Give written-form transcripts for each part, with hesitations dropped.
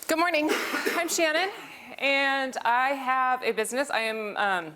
Good morning. I'm Shannon, and I have a business. I am,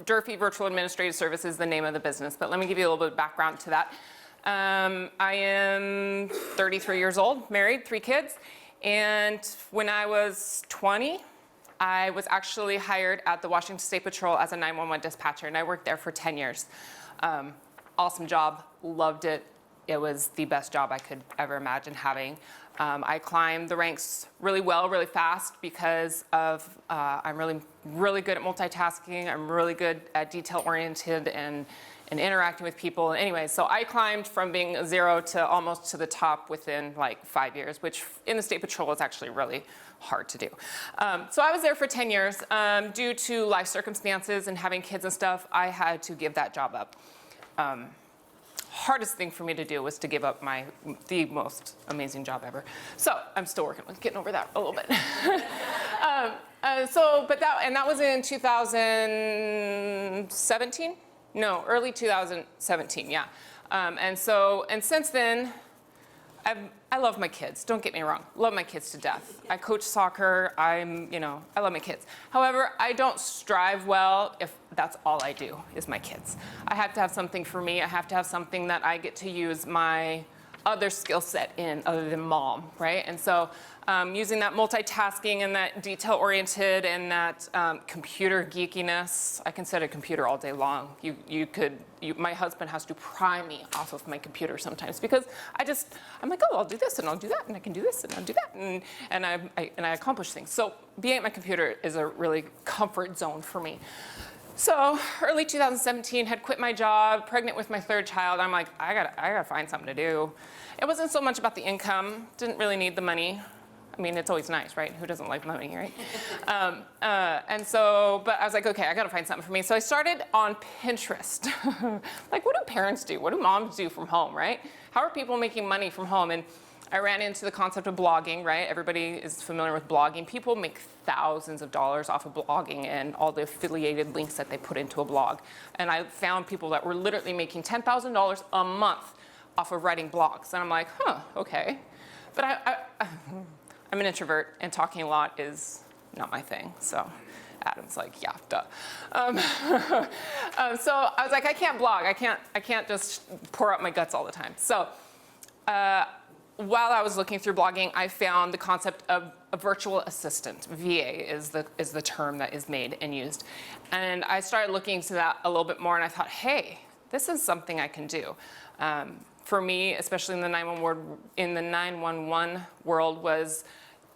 Durfee Virtual Administrative Services is the name of the business, but let me give you a little bit of background to that. I am 33 years old, married, 3 kids, and when I was 20, I was actually hired at the Washington State Patrol as a 911 dispatcher, and I worked there for 10 years. Awesome job, loved it. It was the best job I could ever imagine having. I climbed the ranks really well, really fast because of I'm really good at multitasking. I'm really good at detail-oriented and interacting with people. Anyway, so I climbed from being a 0 to almost to the top within like 5 years, which in the State Patrol is actually really hard to do. So I was there for 10 years. Due to life circumstances and having kids and stuff, I had to give that job up. Hardest thing for me to do was to give up the most amazing job ever. So I'm still working with getting over that a little bit. That was in 2017? No, early 2017, yeah. And since then, I love my kids, don't get me wrong. Love my kids to death. I coach soccer, I love my kids. However, I don't strive well if that's all I do is my kids. I have to have something for me. I have to have something that I get to use my other skill set in other than mom, right? And so using that multitasking and that detail-oriented and that computer geekiness, I can sit at a computer all day long. My husband has to pry me off of my computer sometimes because I'm like, oh, I'll do this and I'll do that and I can do this and I'll do that and I accomplish things. So being at my computer is a really comfort zone for me. So early 2017, had quit my job, pregnant with my 3rd child. I'm like, I gotta find something to do. It wasn't so much about the income, didn't really need the money. I mean, it's always nice, right? Who doesn't like money, right? But I was like, okay, I gotta find something for me. So I started on Pinterest. Like, what do parents do? What do moms do from home, right? How are people making money from home? And I ran into the concept of blogging, right? Everybody is familiar with blogging. People make thousands of dollars off of blogging and all the affiliated links that they put into a blog. And I found people that were literally making $10,000 a month off of writing blogs. And I'm like, huh, okay. But I'm an introvert, and talking a lot is not my thing. So Adam's like, yeah, duh. So I was like, I can't blog. I can't just pour out my guts all the time. So while I was looking through blogging, I found the concept of a virtual assistant. VA is the term that is made and used. And I started looking into that a little bit more, and I thought, hey, this is something I can do. For me, especially in the 911 world, was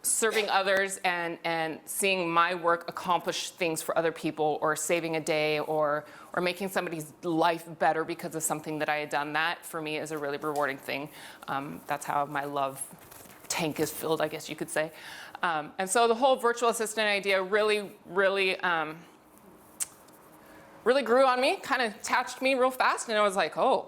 serving others and seeing my work accomplish things for other people, or saving a day, or making somebody's life better because of something that I had done. That, for me, is a really rewarding thing. That's how my love tank is filled, I guess you could say. And so the whole virtual assistant idea really grew on me, kind of attached me real fast, and I was like, oh,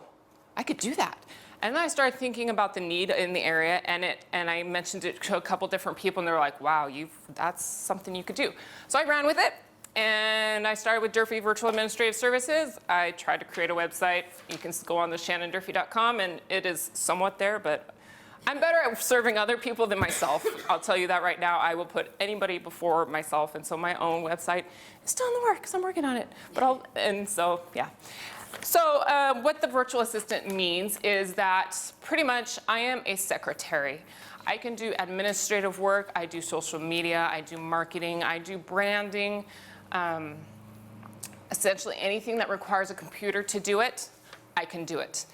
I could do that. And then I started thinking about the need in the area, and I mentioned it to a couple different people, and they were like, wow, that's something you could do. So I ran with it, and I started with Durfee Virtual Administrative Services. I tried to create a website. You can go on the shannondurfee.com, and it is somewhat there, but I'm better at serving other people than myself. I'll tell you that right now. I will put anybody before myself, and so my own website is still in the works. I'm working on it, yeah. So what the virtual assistant means is that pretty much I am a secretary. I can do administrative work, I do social media, I do marketing, I do branding. Essentially anything that requires a computer to do it, I can do it.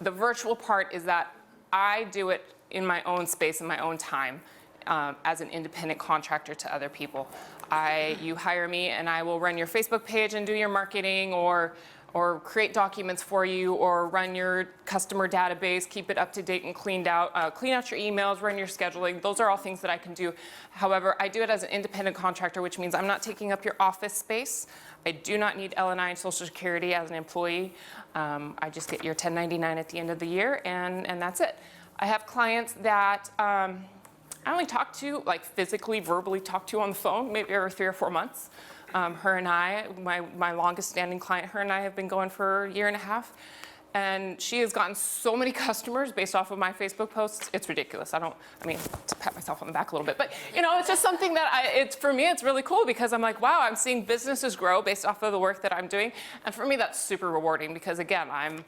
The virtual part is that I do it in my own space, in my own time, as an independent contractor to other people. You hire me and I will run your Facebook page and do your marketing, or create documents for you, or run your customer database, keep it up to date and cleaned out, clean out your emails, run your scheduling. Those are all things that I can do. However, I do it as an independent contractor, which means I'm not taking up your office space. I do not need L&I and Social Security as an employee. I just get your 1099 at the end of the year, and that's it. I have clients that I only talk to, like physically, verbally talk to on the phone, maybe every 3 or 4 months. Her and I, my longest standing client, her and I have been going for a year and a half. And she has gotten so many customers based off of my Facebook posts. It's ridiculous. I mean, to pat myself on the back a little bit, but you know, it's just something that for me, it's really cool because I'm like, wow, I'm seeing businesses grow based off of the work that I'm doing. And for me, that's super rewarding because again, I'm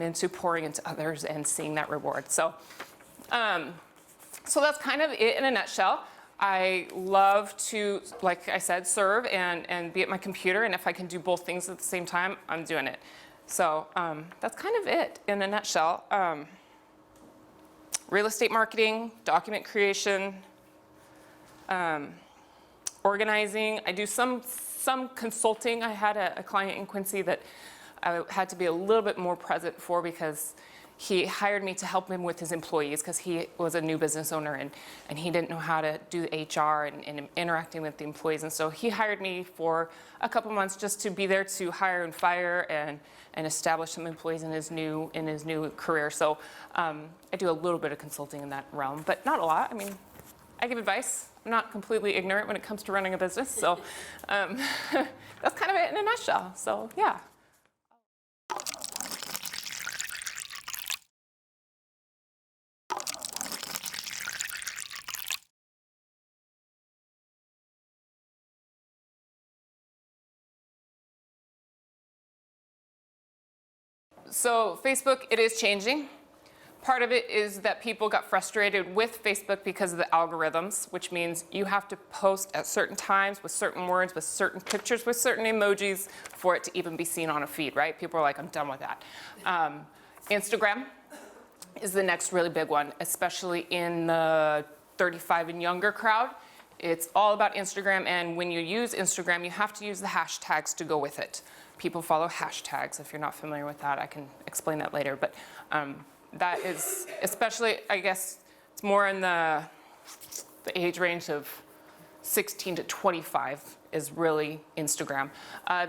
into pouring into others and seeing that reward. So, so that's kind of it in a nutshell. I love to, like I said, serve and be at my computer, and if I can do both things at the same time, I'm doing it. So that's kind of it in a nutshell. Real estate marketing, document creation, organizing. I do some consulting. I had a client in Quincy that I had to be a little bit more present for because he hired me to help him with his employees because he was a new business owner and he didn't know how to do HR and interacting with the employees. And so he hired me for a couple months just to be there to hire and fire and establish some employees in his new career. So I do a little bit of consulting in that realm, but not a lot. I mean, I give advice. I'm not completely ignorant when it comes to running a business. So that's kind of it in a nutshell. So yeah. So Facebook, it is changing. Part of it is that people got frustrated with Facebook because of the algorithms, which means you have to post at certain times with certain words, with certain pictures, with certain emojis for it to even be seen on a feed, right? People are like, I'm done with that. Instagram is the next really big one, especially in the 35 and younger crowd. It's all about Instagram, and when you use Instagram, you have to use the hashtags to go with it. People follow hashtags. If you're not familiar with that, I can explain that later. But that is, especially, I guess, it's more in the age range of 16 to 25 is really Instagram.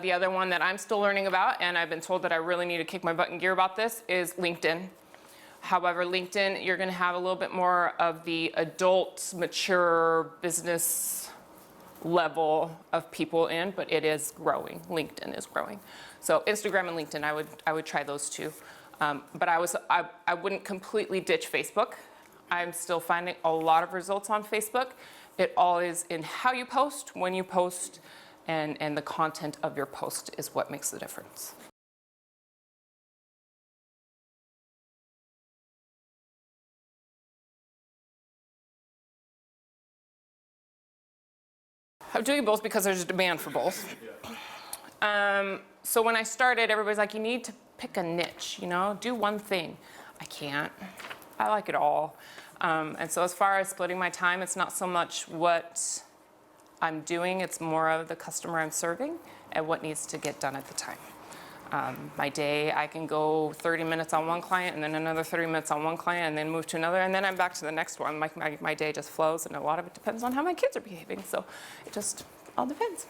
The other one that I'm still learning about, and I've been told that I really need to kick my butt in gear about this, is LinkedIn. However, LinkedIn, you're going to have a little bit more of the adult, mature business level of people in, but it is growing. LinkedIn is growing. So Instagram and LinkedIn, I would try those two. But I wouldn't completely ditch Facebook. I'm still finding a lot of results on Facebook. It all is in how you post, when you post, and the content of your post is what makes the difference. I'm doing both because there's a demand for both. So when I started, everybody's like, you need to pick a niche, you know, do one thing. I can't. I like it all. And so as far as splitting my time, it's not so much what I'm doing, it's more of the customer I'm serving and what needs to get done at the time. My day, I can go 30 minutes on one client and then another 30 minutes on one client and then move to another, and then I'm back to the next one. My day just flows, and a lot of it depends on how my kids are behaving, so it just all depends.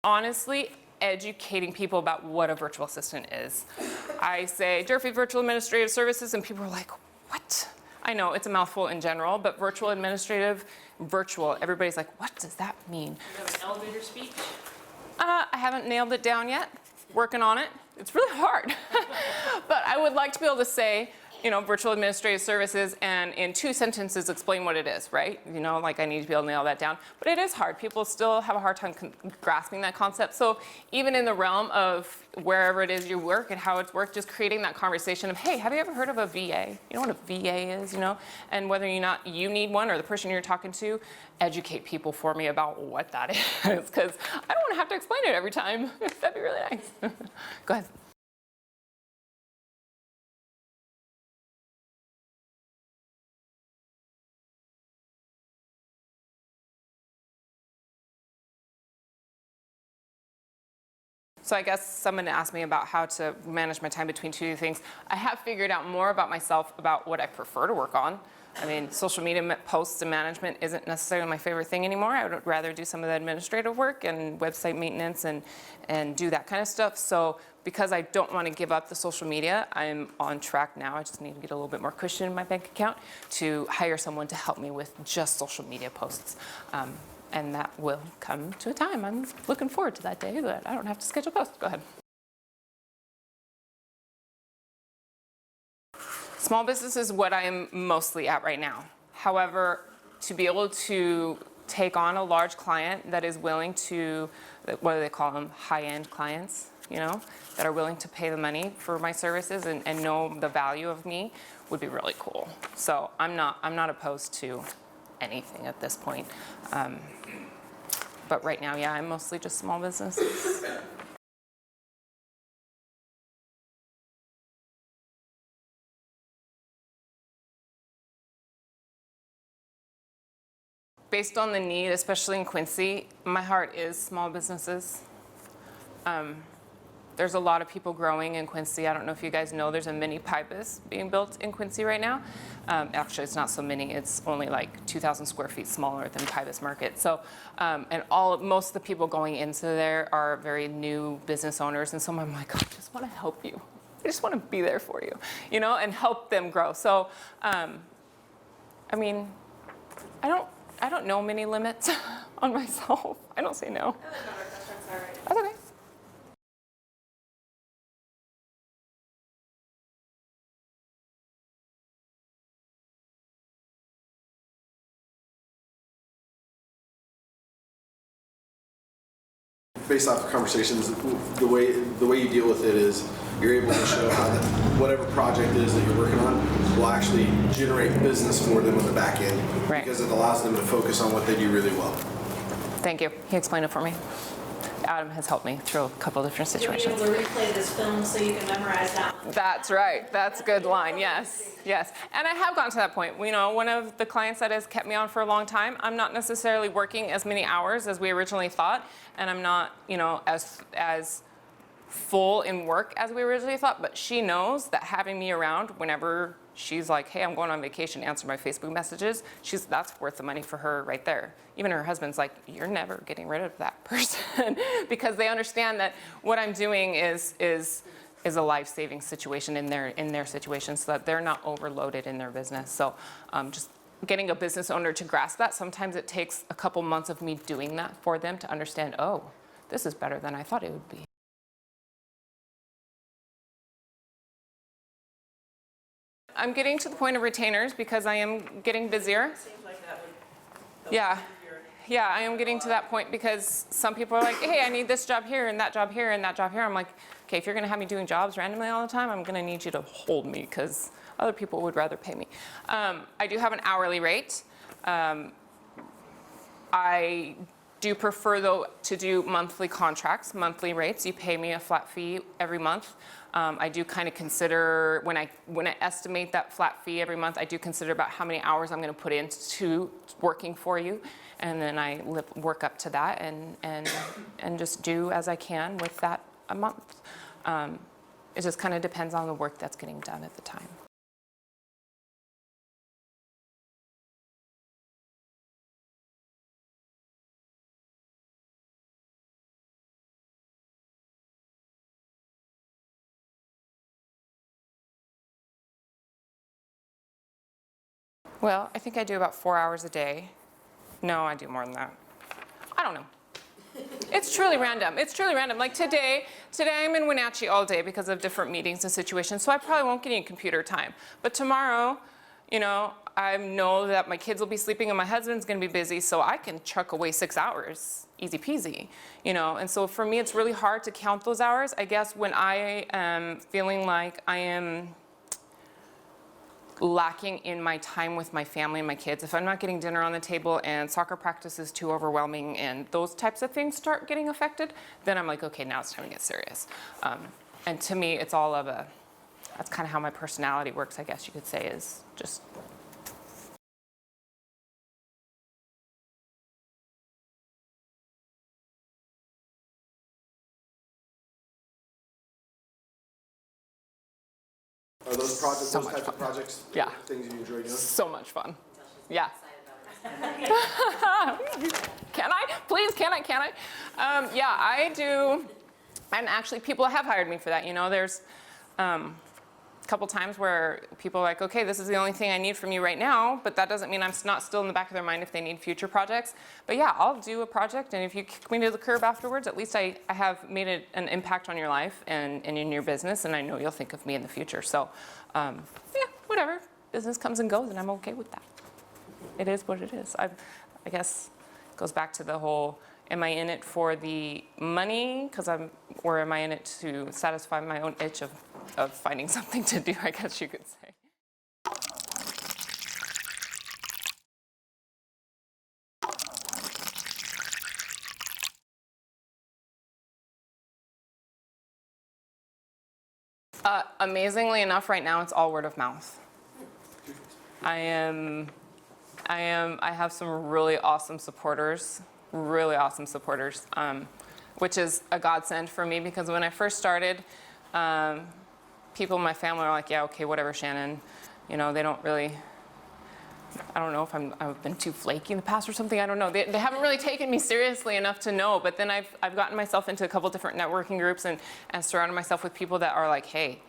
Honestly, educating people about what a virtual assistant is. I say Durfee Virtual Administrative Services, and people are like, what? I know it's a mouthful in general, but virtual, everybody's like, what does that mean? You have an elevator speech? I haven't nailed it down yet. Working on it. It's really hard. But I would like to be able to say, you know, virtual administrative services, and in 2 sentences explain what it is, right? You know, like I need to be able to nail that down. But it is hard. People still have a hard time grasping that concept. So even in the realm of wherever it is you work and how it's worked, just creating that conversation of, hey, have you ever heard of a VA? You know what a VA is, you know? And whether or not you need one or the person you're talking to, educate people for me about what that is. Because I don't want to have to explain it every time. That'd be really nice. Go ahead. So I guess someone asked me about how to manage my time between 2 things. I have figured out more about myself, about what I prefer to work on. I mean, social media posts and management isn't necessarily my favorite thing anymore. I would rather do some of the administrative work and website maintenance and do that kind of stuff. So because I don't want to give up the social media, I'm on track now. I just need to get a little bit more cushion in my bank account to hire someone to help me with just social media posts. And that will come to a time. I'm looking forward to that day that I don't have to schedule posts. Go ahead. Small business is what I am mostly at right now. However, to be able to take on a large client that is willing to, what do they call them, high-end clients, you know, that are willing to pay the money for my services and know the value of me would be really cool. So I'm not opposed to anything at this point. But right now, yeah, I'm mostly just small businesses. Based on the need, especially in Quincy, my heart is small businesses. There's a lot of people growing in Quincy. I don't know if you guys know, there's a mini Pybus being built in Quincy right now. Actually, it's not so mini. It's only like 2,000 square feet smaller than Pybus Market. So, and most of the people going into there are very new business owners. And so I'm like, I just want to help you. I just want to be there for you, you know, and help them grow. So, I mean, I don't know many limits on myself. I don't say no. That's okay. Based off the conversations, the way you deal with it is you're able to show how whatever project it is that you're working on will actually generate business for them on the back end, right, because it allows them to focus on what they do really well. Thank you. He explained it for me. Adam has helped me through a couple different situations. You'll be able to replay this film so you can memorize that one. That's right. That's a good line. Yes. Yes. And I have gotten to that point. You know, one of the clients that has kept me on for a long time, I'm not necessarily working as many hours as we originally thought, and I'm not, you know, as full in work as we originally thought, but she knows that having me around whenever she's like, hey, I'm going on vacation, answer my Facebook messages, that's worth the money for her right there. Even her husband's like, you're never getting rid of that person because they understand that what I'm doing is a life-saving situation in their situation, so that they're not overloaded in their business. So just getting a business owner to grasp that, sometimes it takes a couple months of me doing that for them to understand, oh, this is better than I thought it would be. I'm getting to the point of retainers because I am getting busier. Seems like that would. Yeah. Yeah, I am getting to that point because some people are like, hey, I need this job here and that job here and that job here. I'm like, okay, if you're gonna have me doing jobs randomly all the time, I'm gonna need you to hold me because other people would rather pay me. I do have an hourly rate. I do prefer, though, to do monthly contracts, monthly rates. You pay me a flat fee every month. I do kind of consider, when I estimate that flat fee every month, I do consider about how many hours I'm going to put into working for you. And then I work up to that and just do as I can with that a month. It just kind of depends on the work that's getting done at the time. Well, I think I do about 4 hours a day. No, I do more than that. I don't know. It's truly random. It's truly random. Like today I'm in Wenatchee all day because of different meetings and situations, so I probably won't get any computer time. But tomorrow, you know, I know that my kids will be sleeping and my husband's gonna be busy, so I can chuck away 6 hours, easy peasy, you know? And so for me, it's really hard to count those hours. I guess when I am feeling like I am lacking in my time with my family and my kids, if I'm not getting dinner on the table and soccer practice is too overwhelming and those types of things start getting affected, then I'm like, okay, now it's time to get serious. And to me, it's all of that's kind of how my personality works, I guess you could say, is just. Are those projects, those types of projects, Yeah. things you enjoy doing? So much fun. Yeah. Can I? Please, can I? Yeah, I do. And actually, people have hired me for that. You know, there's couple times where people are like, okay, this is the only thing I need from you right now, but that doesn't mean I'm not still in the back of their mind if they need future projects. But yeah, I'll do a project, and if you kick me to the curb afterwards, at least I have made an impact on your life and in your business, and I know you'll think of me in the future. So yeah, whatever. Business comes and goes, and I'm okay with that. It is what it is. I guess it goes back to the whole, am I in it for the money, or am I in it to satisfy my own itch of finding something to do, I guess you could say. Amazingly enough, right now it's all word of mouth. I have some really awesome supporters, which is a godsend for me, because when I first started, people in my family are like, yeah, okay, whatever, Shannon. You know, they don't really, I don't know if I've been too flaky in the past or something, I don't know. They haven't really taken me seriously enough to know, but then I've gotten myself into a couple different networking groups and surrounded myself with people that are like, hey,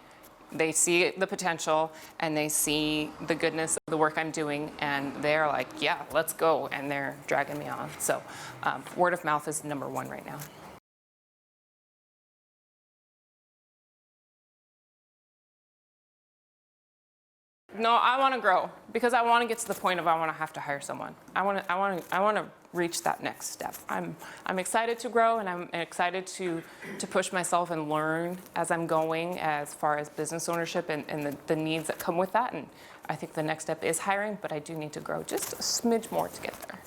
they see the potential and they see the goodness of the work I'm doing, and they're like, yeah, let's go, and they're dragging me on. So word of mouth is number one right now. No, I want to grow, because I want to get to the point of I want to have to hire someone. I want to reach that next step. I'm excited to grow, and I'm excited to push myself and learn as I'm going, as far as business ownership and the needs that come with that. And I think the next step is hiring, but I do need to grow just a smidge more to get there.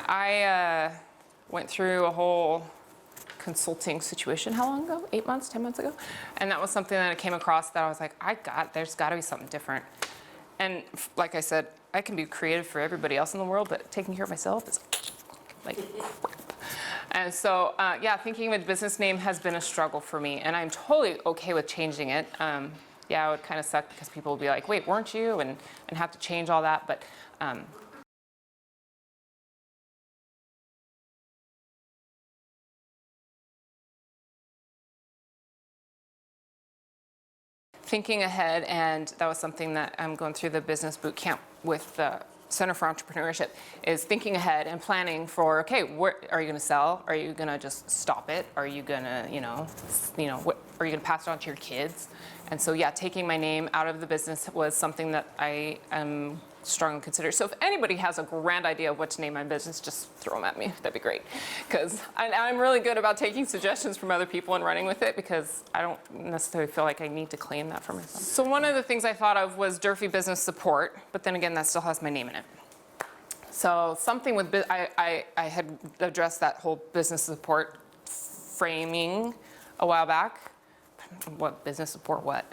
I went through a whole consulting situation. How long ago? 8 months, 10 months ago? And that was something that I came across that I was like, there's got to be something different. And like I said, I can be creative for everybody else in the world, but taking care of myself is like crap. And so, yeah, thinking of a business name has been a struggle for me, and I'm totally okay with changing it. Yeah, it would kind of suck because people would be like, wait, weren't you? And have to change all that, but thinking ahead, and that was something that I'm going through the business boot camp with the Center for Entrepreneurship, is thinking ahead and planning for, okay, where are you going to sell? Are you going to just stop it? Are you going to, what, are you going to pass it on to your kids? And so, yeah, taking my name out of the business was something that I am strongly consider. So if anybody has a grand idea of what to name my business, just throw them at me. That'd be great. Because I'm really good about taking suggestions from other people and running with it, because I don't necessarily feel like I need to claim that for myself. So one of the things I thought of was Durfee Business Support, but then again, that still has my name in it. So something with, I had addressed that whole business support framing a while back. What business support, what?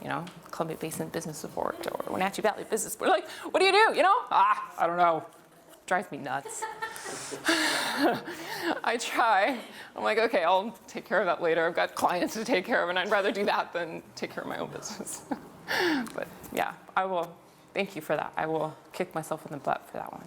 You know, Columbia Basin Business Support or Wenatchee Valley Business Support. Like, what do you do? You know? I don't know. Drives me nuts. I try. I'm like, okay, I'll take care of that later. I've got clients to take care of, and I'd rather do that than take care of my own business. But yeah, I will. Thank you for that. I will kick myself in the butt for that one.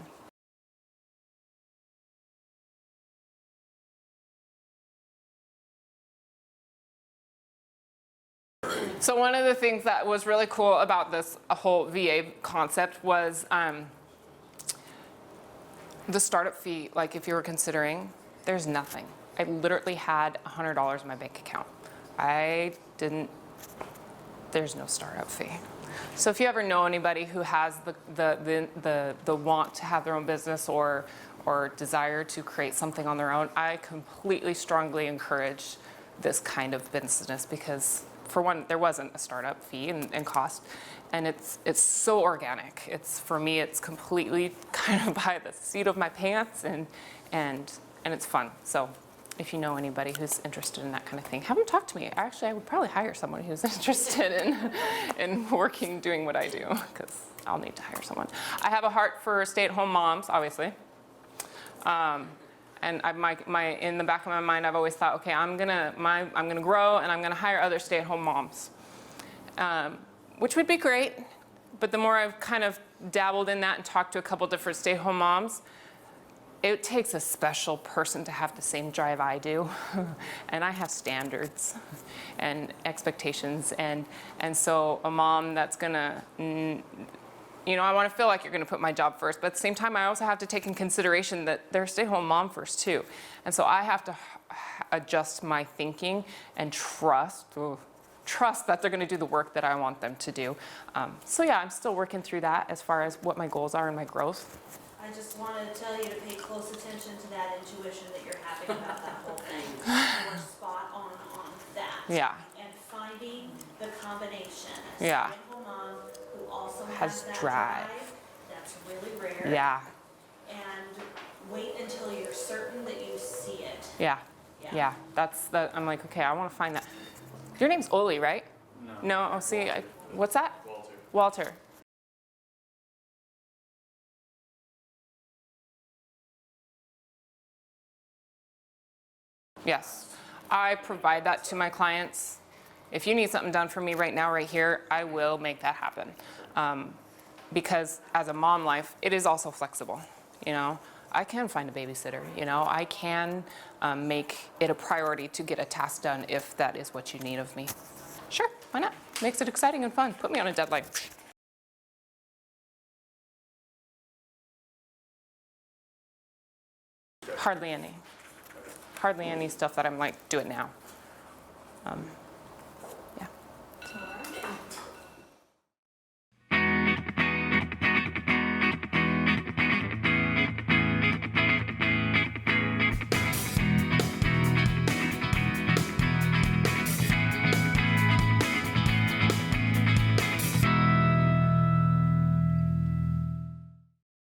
So one of the things that was really cool about this whole VA concept was the startup fee. Like, if you were considering, there's nothing. I literally had $100 in my bank account. There's no startup fee. So if you ever know anybody who has the want to have their own business or desire to create something on their own, I completely strongly encourage this kind of business, because for one, there wasn't a startup fee and cost, and it's so organic. For me, it's completely kind of by the seat of my pants, and it's fun. So if you know anybody who's interested in that kind of thing, have them talk to me. Actually, I would probably hire someone who's interested in working, doing what I do, because I'll need to hire someone. I have a heart for stay-at-home moms, obviously. And in the back of my mind, I've always thought, okay, I'm gonna grow, and I'm gonna hire other stay-at-home moms, which would be great. But the more I've kind of dabbled in that and talked to a couple different stay-at-home moms. It takes a special person to have the same drive I do. And I have standards and expectations. And so a mom that's gonna, you know, I want to feel like you're going to put my job first, but at the same time, I also have to take in consideration that they're a stay-at-home mom first too. And so I have to adjust my thinking and trust that they're going to do the work that I want them to do. So yeah, I'm still working through that as far as what my goals are and my growth. I just wanted to tell you to pay close attention to that intuition that you're having about that whole thing. You are spot on that. Yeah. And finding the combination. Yeah. Stay-at-home mom who also Has has that drive. that's really rare. Yeah, And wait until you're certain that you see it. yeah, yeah. That's the, I'm like, okay, I want to find that. Your name's Oli, right? No. Oh, see, what's that? Walter. Yes, I provide that to my clients. If you need something done for me right now, right here, I will make that happen. Because as a mom life, it is also flexible, you know. I can find a babysitter, you know. I can make it a priority to get a task done if that is what you need of me. Sure, why not? Makes it exciting and fun. Put me on a deadline. Hardly any. Hardly any stuff that I'm like, do it now.